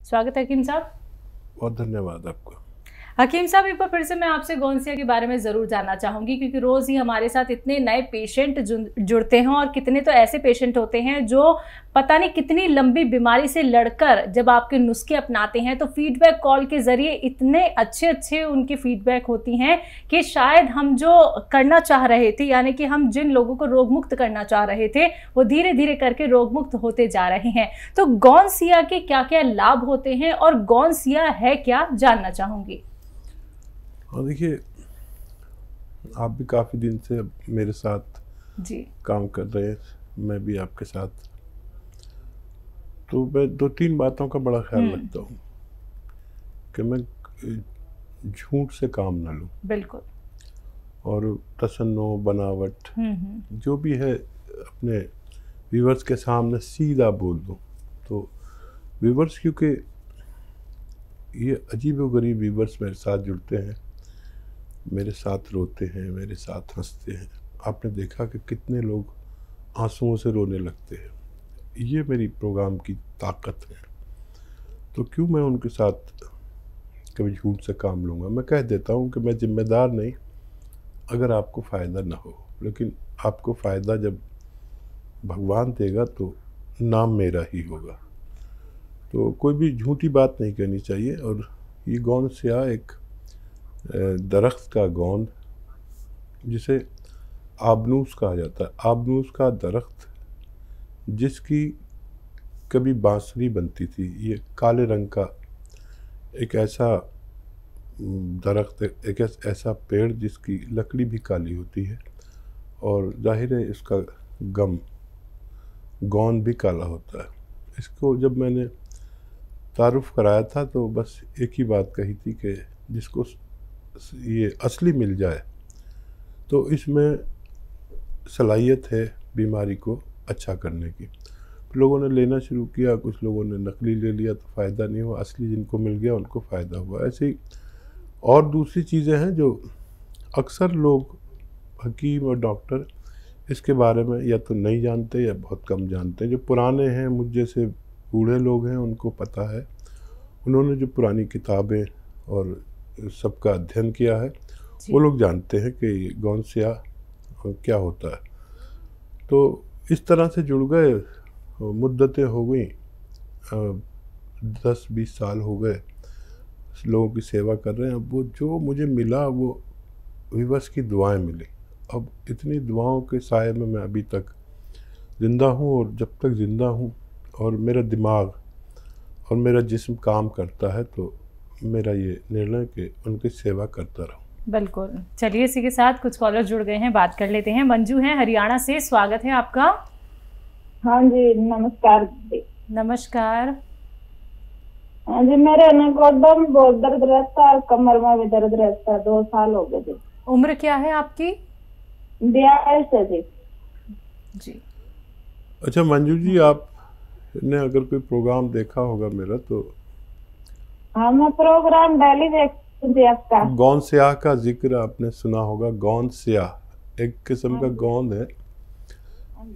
स्वागत है हकीम साहब। बहुत धन्यवाद आपको। हकीम साहब, एक बार फिर से मैं आपसे गौनसिया के बारे में ज़रूर जानना चाहूँगी, क्योंकि रोज़ ही हमारे साथ इतने नए पेशेंट जुड़ते हैं और कितने तो ऐसे पेशेंट होते हैं जो पता नहीं कितनी लंबी बीमारी से लड़कर जब आपके नुस्खे अपनाते हैं तो फीडबैक कॉल के ज़रिए इतने अच्छे उनकी फीडबैक होती हैं कि शायद हम जो करना चाह रहे थे, यानी कि हम जिन लोगों को रोग मुक्त करना चाह रहे थे, वो धीरे धीरे करके रोग मुक्त होते जा रहे हैं। तो गौनसिया के क्या क्या लाभ होते हैं और गौनसिया है क्या, जानना चाहूँगी। और देखिए, आप भी काफ़ी दिन से मेरे साथ जी काम कर रहे हैं, मैं भी आपके साथ, तो मैं 2-3 बातों का बड़ा ख्याल रखता हूँ कि मैं झूठ से काम ना लूँ। बिल्कुल। और तसन्नो बनावट जो भी है अपने व्यूवर्स के सामने सीधा बोल दूँ। तो व्यूवर्स, क्योंकि ये अजीब व गरीब व्यूवर्स मेरे साथ जुड़ते हैं, मेरे साथ रोते हैं, मेरे साथ हंसते हैं। आपने देखा कि कितने लोग आंसुओं से रोने लगते हैं। ये मेरी प्रोग्राम की ताकत है। तो क्यों मैं उनके साथ कभी झूठ से काम लूँगा। मैं कह देता हूँ कि मैं जिम्मेदार नहीं अगर आपको फ़ायदा ना हो, लेकिन आपको फ़ायदा जब भगवान देगा तो नाम मेरा ही होगा। तो कोई भी झूठी बात नहीं कहनी चाहिए। और ये गौनसिया एक दरख्त का गोंद, जिसे आबनूस कहा जाता है। आबनूस का दरख्त जिसकी कभी बांसुरी बनती थी। ये काले रंग का एक ऐसा दरख्त, एक ऐसा पेड़ जिसकी लकड़ी भी काली होती है और जाहिर है इसका गम गोंद भी काला होता है। इसको जब मैंने तारुफ कराया था तो बस एक ही बात कही थी कि जिसको ये असली मिल जाए तो इसमें सलाहियत है बीमारी को अच्छा करने की। लोगों ने लेना शुरू किया, कुछ लोगों ने नकली ले लिया तो फ़ायदा नहीं हुआ, असली जिनको मिल गया उनको फ़ायदा हुआ। ऐसे ही और दूसरी चीज़ें हैं जो अक्सर लोग, हकीम और डॉक्टर, इसके बारे में या तो नहीं जानते या बहुत कम जानते हैं। जो पुराने हैं, मुझ जैसे बूढ़े लोग हैं, उनको पता है। उन्होंने जो पुरानी किताबें और सबका अध्ययन किया है वो लोग जानते हैं कि गौनसिया क्या होता है। तो इस तरह से जुड़ गए, मुद्दतें हो गई, 10-20 साल हो गए लोगों की सेवा कर रहे हैं। अब वो जो मुझे मिला वो विवश की दुआएं मिली। अब इतनी दुआओं के साए में मैं अभी तक ज़िंदा हूँ, और जब तक ज़िंदा हूँ और मेरा दिमाग और मेरा जिस्म काम करता है तो मेरा ये निर्णय कि उनकी सेवा करता रहूँ। बिल्कुल। चलिए, इसी के साथ कुछ कॉलर जुड़ गए हैं, बात कर लेते हैं। मंजू हैं हरियाणा से, स्वागत है आपका। हाँ जी, नमस्कार। नमस्कार। हाँ जी, मेरे ना गोड्डों में बहुत दर्द रहता है और कमर में भी दर्द रहता है। 2 साल हो गए जी। उम्र क्या है आपकी? 42 है जी। जी। अच्छा मंजू जी, आपने अगर कोई प्रोग्राम देखा होगा मेरा तो हाँ, मैं प्रोग्राम डेली देखती थी आपका। गौनसिया का जिक्र आपने सुना होगा। गौनसिया एक किस्म का गोंद है।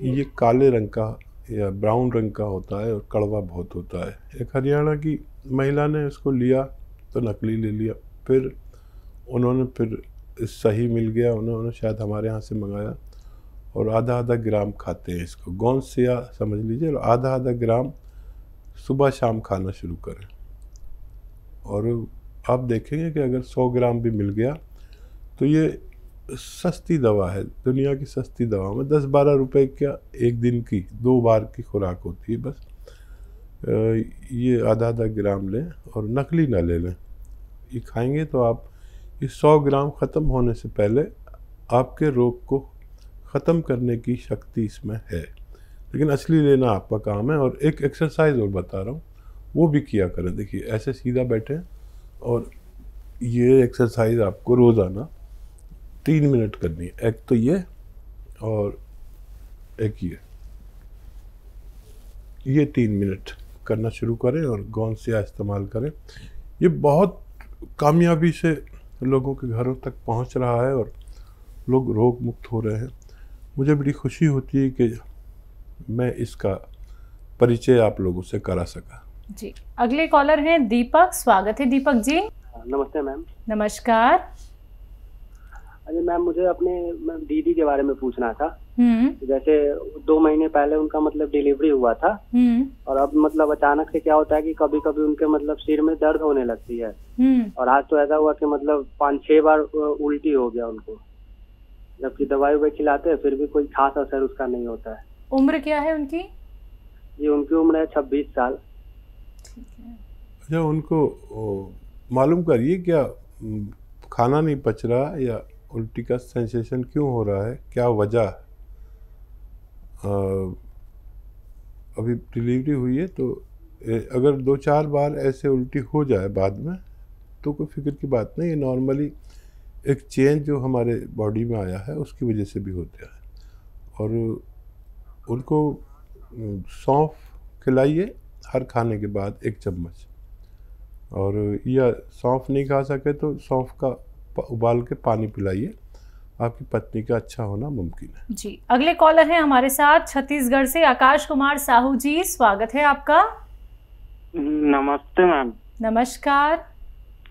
ये काले रंग का या ब्राउन रंग का होता है और कड़वा बहुत होता है। एक हरियाणा की महिला ने इसको लिया तो नकली ले लिया, फिर उन्होंने फिर सही मिल गया, उन्होंने शायद हमारे यहाँ से मंगाया और आधा ग्राम खाते हैं इसको। गौनसिया समझ लीजिए, और आधा ग्राम सुबह शाम खाना शुरू करें और आप देखेंगे कि अगर 100 ग्राम भी मिल गया तो ये सस्ती दवा है, दुनिया की सस्ती दवा में 10-12 रुपए का एक दिन की 2 बार की खुराक होती है बस। ये आधा ग्राम लें और नकली ना ले लें। ये खाएंगे तो आप ये 100 ग्राम ख़त्म होने से पहले आपके रोग को ख़त्म करने की शक्ति इसमें है, लेकिन असली लेना आपका काम है। और एक एक्सरसाइज और बता रहा हूँ, वो भी किया करें। देखिए, ऐसे सीधा बैठें और ये एक्सरसाइज आपको रोज़ाना 3 मिनट करनी है। एक तो ये और एक ये 3 मिनट करना शुरू करें और गौनसिया इस्तेमाल करें। ये बहुत कामयाबी से लोगों के घरों तक पहुंच रहा है और लोग रोग मुक्त हो रहे हैं। मुझे बड़ी खुशी होती है कि मैं इसका परिचय आप लोगों से करा सका। जी, अगले कॉलर हैं दीपक। स्वागत है दीपक जी। नमस्ते मैम। नमस्कार। अरे मैम, मुझे अपने दीदी के बारे में पूछना था। जैसे 2 महीने पहले उनका मतलब डिलीवरी हुआ था, और अब मतलब अचानक से क्या होता है कि कभी कभी उनके मतलब सिर में दर्द होने लगती है, और आज तो ऐसा हुआ कि मतलब 5-6 बार उल्टी हो गया उनको, जबकि दवाई ववाई खिलाते हैं फिर भी कोई खास असर उसका नहीं होता है। उम्र क्या है उनकी? जी, उनकी उम्र है 26 साल। अच्छा, उनको मालूम करिए क्या खाना नहीं पच रहा या उल्टी का सेंसेशन क्यों हो रहा है, क्या वजह? अभी डिलीवरी हुई है तो अगर 2-4 बार ऐसे उल्टी हो जाए बाद में तो कोई फिक्र की बात नहीं है। नॉर्मली एक चेंज जो हमारे बॉडी में आया है उसकी वजह से भी होता है। और उनको सौंफ खिलाइए हर खाने के बाद 1 चम्मच, और या सौंफ नहीं खा सके तो सौंफ का उबाल के पानी पिलाइए, आपकी पत्नी का अच्छा होना मुमकिन है। जी, अगले कॉलर हैं हमारे साथ छत्तीसगढ़ से आकाश कुमार साहू जी। स्वागत है आपका। नमस्ते मैम। नमस्कार।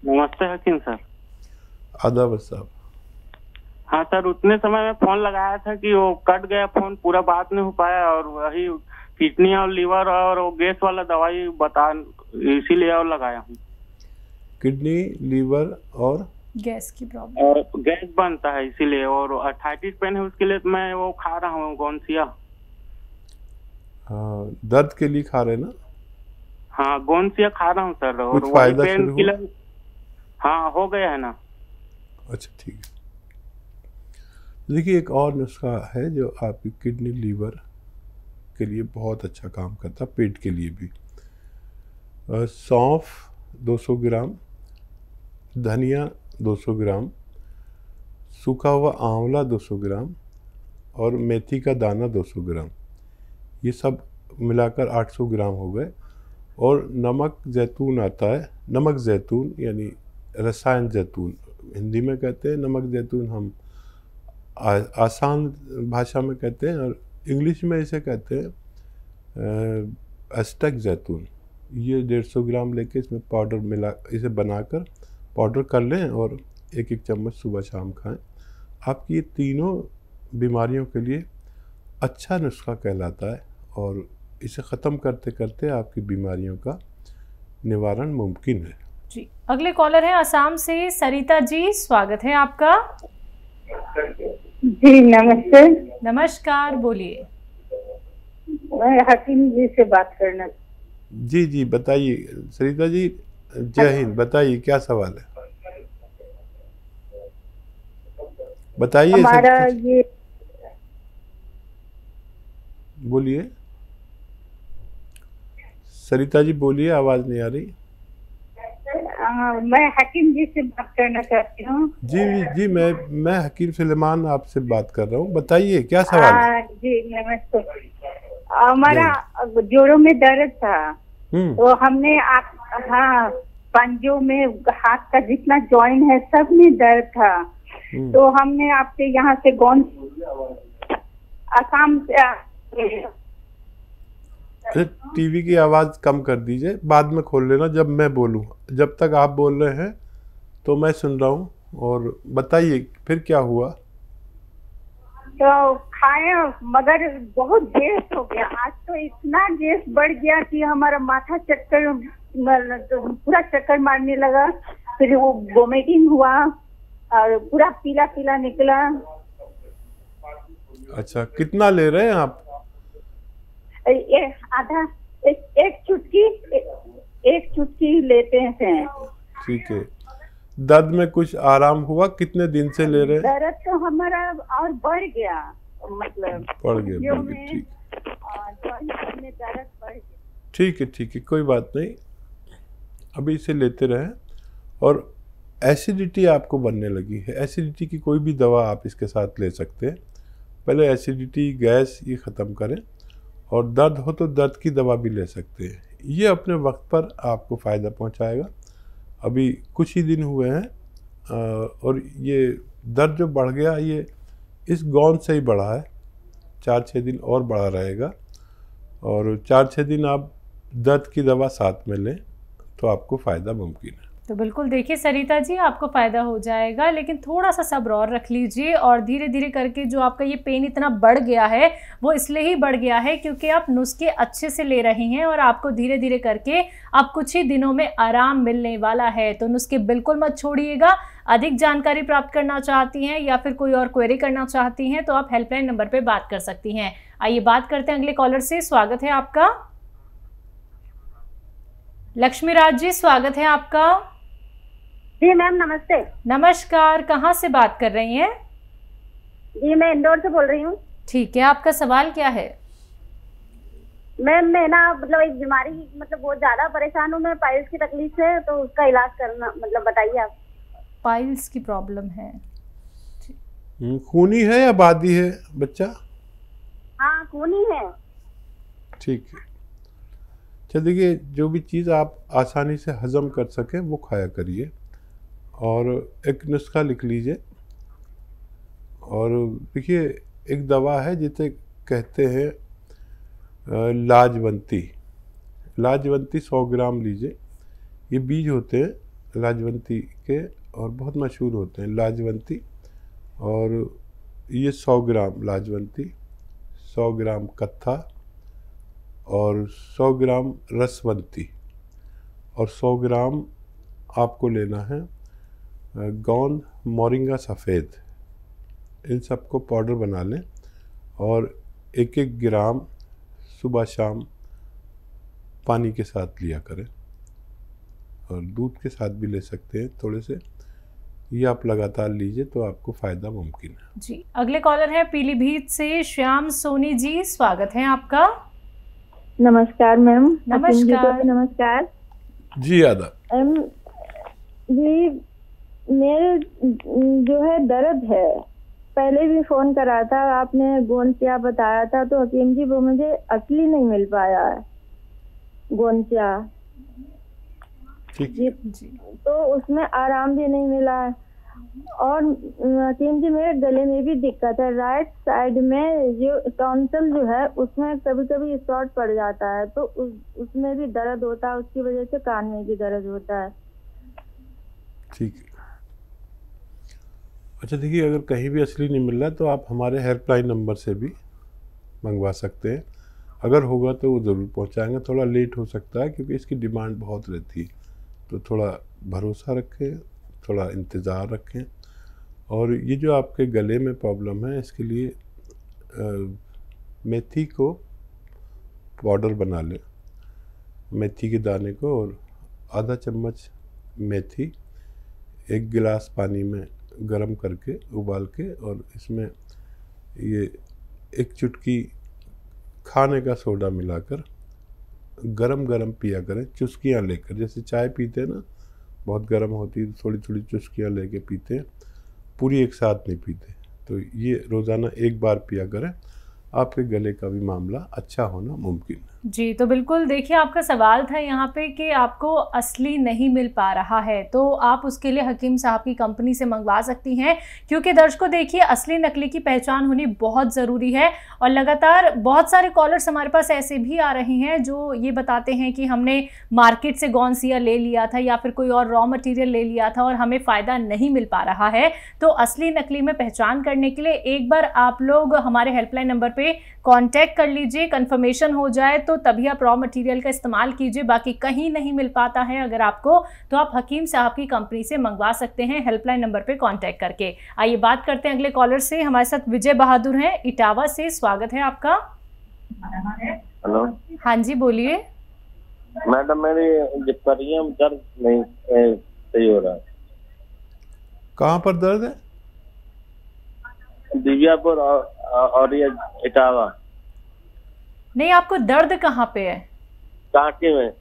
नमस्ते हकीम सर। आदाब साहब। हाँ सर, उतने समय में फोन लगाया था कि वो कट गया फोन, पूरा बात नहीं हो पाया, और वही किडनी और लीवर और वो गैस वाला दवाई बता, इसीलिए और लगाया हूँ। किडनी, लीवर और गैस की प्रॉब्लम, और गैस बनता है इसीलिए, और अर्थराइटिस पेन है उसके लिए मैं वो खा रहा हूँ गोंसिया। दर्द के लिए खा रहे ना? हाँ, गोंसिया खा रहा हूँ सर। और कुछ फायदा पेन शुरू किलर हाँ हो गया है ना। अच्छा, ठीक है। देखिए, एक और नुस्खा है जो आपकी किडनी लीवर के लिए बहुत अच्छा काम करता है, पेट के लिए भी। सौंफ 200 ग्राम, धनिया 200 ग्राम, सूखा हुआ आंवला 200 ग्राम और मेथी का दाना 200 ग्राम, ये सब मिलाकर 800 ग्राम हो गए। और नमक जैतून आता है, नमक जैतून यानी रसायन जैतून हिंदी में कहते हैं, नमक जैतून हम आसान भाषा में कहते हैं, और इंग्लिश में इसे कहते हैं एस्टेक जैतून। ये 150 ग्राम लेके इसमें पाउडर मिला, इसे बनाकर पाउडर कर लें और 1-1 चम्मच सुबह शाम खाएं। आपकी ये तीनों बीमारियों के लिए अच्छा नुस्खा कहलाता है, और इसे ख़त्म करते करते आपकी बीमारियों का निवारण मुमकिन है। जी, अगले कॉलर है असम से सरिता जी। स्वागत है आपका। जी नमस्ते। नमस्कार, बोलिए। मैं हकीम जी से बात करना। जी जी, बताइए सरिता जी। जय हिंद। बताइए क्या सवाल है, बताइए। हमारा ये बोलिए सरिता जी, बोलिए, आवाज नहीं आ रही। मैं हकीम जी से बात करना चाहती हूँ। जी जी, मैं हकीम सुलेमान आपसे बात कर रहा हूँ, बताइए क्या सवाल है। जी नमस्ते। हमारा जोड़ों में दर्द था, तो हमने हाँ, पंजों में, हाथ का जितना जॉइंट है सब में दर्द था, तो हमने आपके यहाँ से असम से। टीवी की आवाज़ कम कर दीजिए, बाद में खोल लेना जब मैं बोलूँ। जब तक आप बोल रहे हैं तो मैं सुन रहा हूँ, और बताइए फिर क्या हुआ। तो खाए मगर बहुत गैस हो गया। आज तो इतना गैस बढ़ गया कि हमारा माथा चक्कर, पूरा चक्कर मारने लगा, फिर वो वोमिटिंग हुआ और पूरा पीला पीला निकला। अच्छा, कितना ले रहे हैं आप? आधा एक चुटकी लेते हैं। ठीक है। दर्द में कुछ आराम हुआ? कितने दिन से ले रहे हैं? दर्द तो हमारा और बढ़ गया, मतलब बढ़ गया। ठीक है, कोई बात नहीं, अभी इसे लेते रहें। और एसिडिटी आपको बनने लगी है, एसिडिटी की कोई भी दवा आप इसके साथ ले सकते हैं। पहले एसिडिटी, गैस ये ख़त्म करें, और दर्द हो तो दर्द की दवा भी ले सकते हैं। ये अपने वक्त पर आपको फ़ायदा पहुंचाएगा। अभी कुछ ही दिन हुए हैं, और ये दर्द जो बढ़ गया ये इस गोंद से ही बढ़ा है। 4-6 दिन और बढ़ा रहेगा, और 4-6 दिन आप दर्द की दवा साथ में लें तो आपको फ़ायदा मुमकिन है। तो बिल्कुल देखिए सरिता जी, आपको फ़ायदा हो जाएगा, लेकिन थोड़ा सा सब्र और रख लीजिए। और धीरे धीरे करके जो आपका ये पेन इतना बढ़ गया है वो इसलिए ही बढ़ गया है क्योंकि आप नुस्खे अच्छे से ले रही हैं और आपको धीरे धीरे करके अब कुछ ही दिनों में आराम मिलने वाला है। तो नुस्खे बिल्कुल मत छोड़िएगा। अधिक जानकारी प्राप्त करना चाहती हैं या फिर कोई और क्वेरी करना चाहती हैं तो आप हेल्पलाइन नंबर पर बात कर सकती हैं। आइए बात करते हैं अगले कॉलर से। स्वागत है आपका। लक्ष्मी राज जी, स्वागत है आपका। जी मैम नमस्ते। नमस्कार, कहाँ से बात कर रही हैं? जी मैं इंदौर से बोल रही हूँ। ठीक है, आपका सवाल क्या है? मैम मैं ना मतलब एक बीमारी मतलब बहुत ज्यादा परेशान हूँ मैं, पाइल्स की तकलीफ से, तो उसका इलाज करना मतलब बताइए आप। पाइल्स की प्रॉब्लम है? खूनी है या बादी है बच्चा? हाँ खूनी है। ठीक है, चल देखिए, जो भी चीज़ आप आसानी से हजम कर सकें वो खाया करिए। और एक नुस्खा लिख लीजिए। और देखिए, एक दवा है जिसे कहते हैं लाजवंती। लाजवंती 100 ग्राम लीजिए। ये बीज होते हैं लाजवंती के और बहुत मशहूर होते हैं लाजवंती। और ये 100 ग्राम लाजवंती, 100 ग्राम कत्था और 100 ग्राम रसवंती और 100 ग्राम आपको लेना है गोंद मोरिंगा सफ़ेद। इन सबको पाउडर बना लें और 1-1 ग्राम सुबह शाम पानी के साथ लिया करें और दूध के साथ भी ले सकते हैं थोड़े से। ये आप लगातार लीजिए तो आपको फ़ायदा मुमकिन है। जी, अगले कॉलर है पीलीभीत से श्याम सोनी जी, स्वागत है आपका। नमस्कार मैम। नमस्कार। नमस्कार जी आदाब। जी मेरे जो है दर्द है, पहले भी फोन करा था, आपने गोंचिया बताया था, तो हकीम जी वो मुझे असली नहीं मिल पाया है गोंचिया। ठीक जी, तो उसमें आराम भी नहीं मिला है। और हकीम जी मेरे गले में भी दिक्कत है, राइट साइड में जो टॉन्सिल जो है उसमें कभी कभी शॉर्ट पड़ जाता है, तो उसमें भी दर्द होता है, उसकी वजह से कान में भी दर्द होता है। ठीक है, अच्छा देखिए, अगर कहीं भी असली नहीं मिल रहा तो आप हमारे हेल्पलाइन नंबर से भी मंगवा सकते हैं। अगर होगा तो वो ज़रूर पहुंचाएंगे। थोड़ा लेट हो सकता है क्योंकि इसकी डिमांड बहुत रहती है, तो थोड़ा भरोसा रखें, थोड़ा इंतज़ार रखें। और ये जो आपके गले में प्रॉब्लम है, इसके लिए मेथी को पाउडर बना लें, मेथी के दाने को, और आधा चम्मच मेथी 1 गिलास पानी में गरम करके उबाल के, और इसमें ये 1 चुटकी खाने का सोडा मिलाकर गरम गरम पिया करें, चुस्कियाँ लेकर। जैसे चाय पीते हैं ना, बहुत गर्म होती है, थोड़ी थोड़ी चुस्कियाँ लेके पीते हैं, पूरी एक साथ नहीं पीते। तो ये रोज़ाना 1 बार पिया करें, आपके गले का भी मामला अच्छा होना मुमकिन है। जी, तो बिल्कुल देखिए, आपका सवाल था यहाँ पे कि आपको असली नहीं मिल पा रहा है, तो आप उसके लिए हकीम साहब की कंपनी से मंगवा सकती हैं। क्योंकि दर्शकों देखिए, असली नकली की पहचान होनी बहुत ज़रूरी है। और लगातार बहुत सारे कॉलर्स हमारे पास ऐसे भी आ रहे हैं जो ये बताते हैं कि हमने मार्केट से गोंसिया ले लिया था या फिर कोई और रॉ मटीरियल ले लिया था और हमें फ़ायदा नहीं मिल पा रहा है। तो असली नकली में पहचान करने के लिए एक बार आप लोग हमारे हेल्पलाइन नंबर पर कांटेक्ट कर लीजिए, कंफर्मेशन हो जाए तो तभी आप रॉ मटेरियल का इस्तेमाल कीजिए। बाकी कहीं नहीं मिल पाता है अगर आपको, तो आप हकीम साहब की कंपनी से मंगवा सकते हैं हेल्पलाइन नंबर पे कांटेक्ट करके। आइए बात करते हैं अगले कॉलर से। हमारे साथ विजय बहादुर हैं इटावा से, स्वागत है आपका। हेलो। हाँ जी, बोलिए। मैडम मेरी परियां दर्द नहीं सही हो रहा है। कहाँ पर दर्द है? दिव्यापुर और ये इटावा। नहीं, आपको दर्द कहाँ पे है? कांटे में।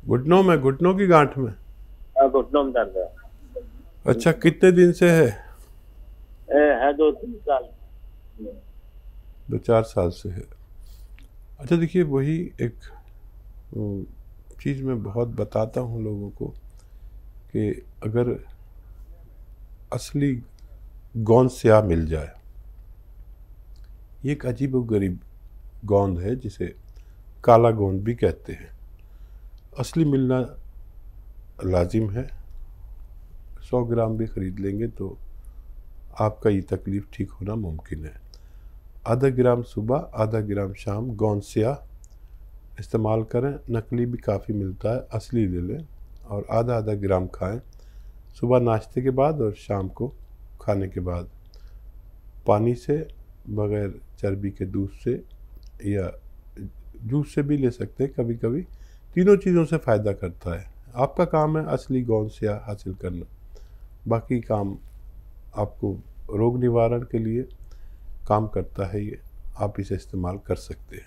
घुटनों में? घुटनों की गांठ में? घुटनों में दर्द है। अच्छा, कितने दिन से है? है 2-3 साल। 2-4 साल से है। अच्छा देखिए, वही एक चीज़ मैं बहुत बताता हूँ लोगों को कि अगर असली गोंसिया मिल जाए, ये एक अजीब व गरीब गोंद है जिसे काला गोंद भी कहते हैं। असली मिलना लाजिम है। 100 ग्राम भी ख़रीद लेंगे तो आपका ये तकलीफ़ ठीक होना मुमकिन है। आधा ग्राम सुबह, आधा ग्राम शाम गोंद स्याह इस्तेमाल करें। नकली भी काफ़ी मिलता है, असली ले लें और आधा आधा ग्राम खाएं सुबह नाश्ते के बाद और शाम को खाने के बाद। पानी से, बग़ैर चर्बी के दूध से या जूस से भी ले सकते हैं कभी कभी। तीनों चीज़ों से फ़ायदा करता है। आपका काम है असली गोंद स्याह हासिल करना, बाकी काम आपको रोग निवारण के लिए काम करता है। ये आप इसे इस्तेमाल कर सकते हैं।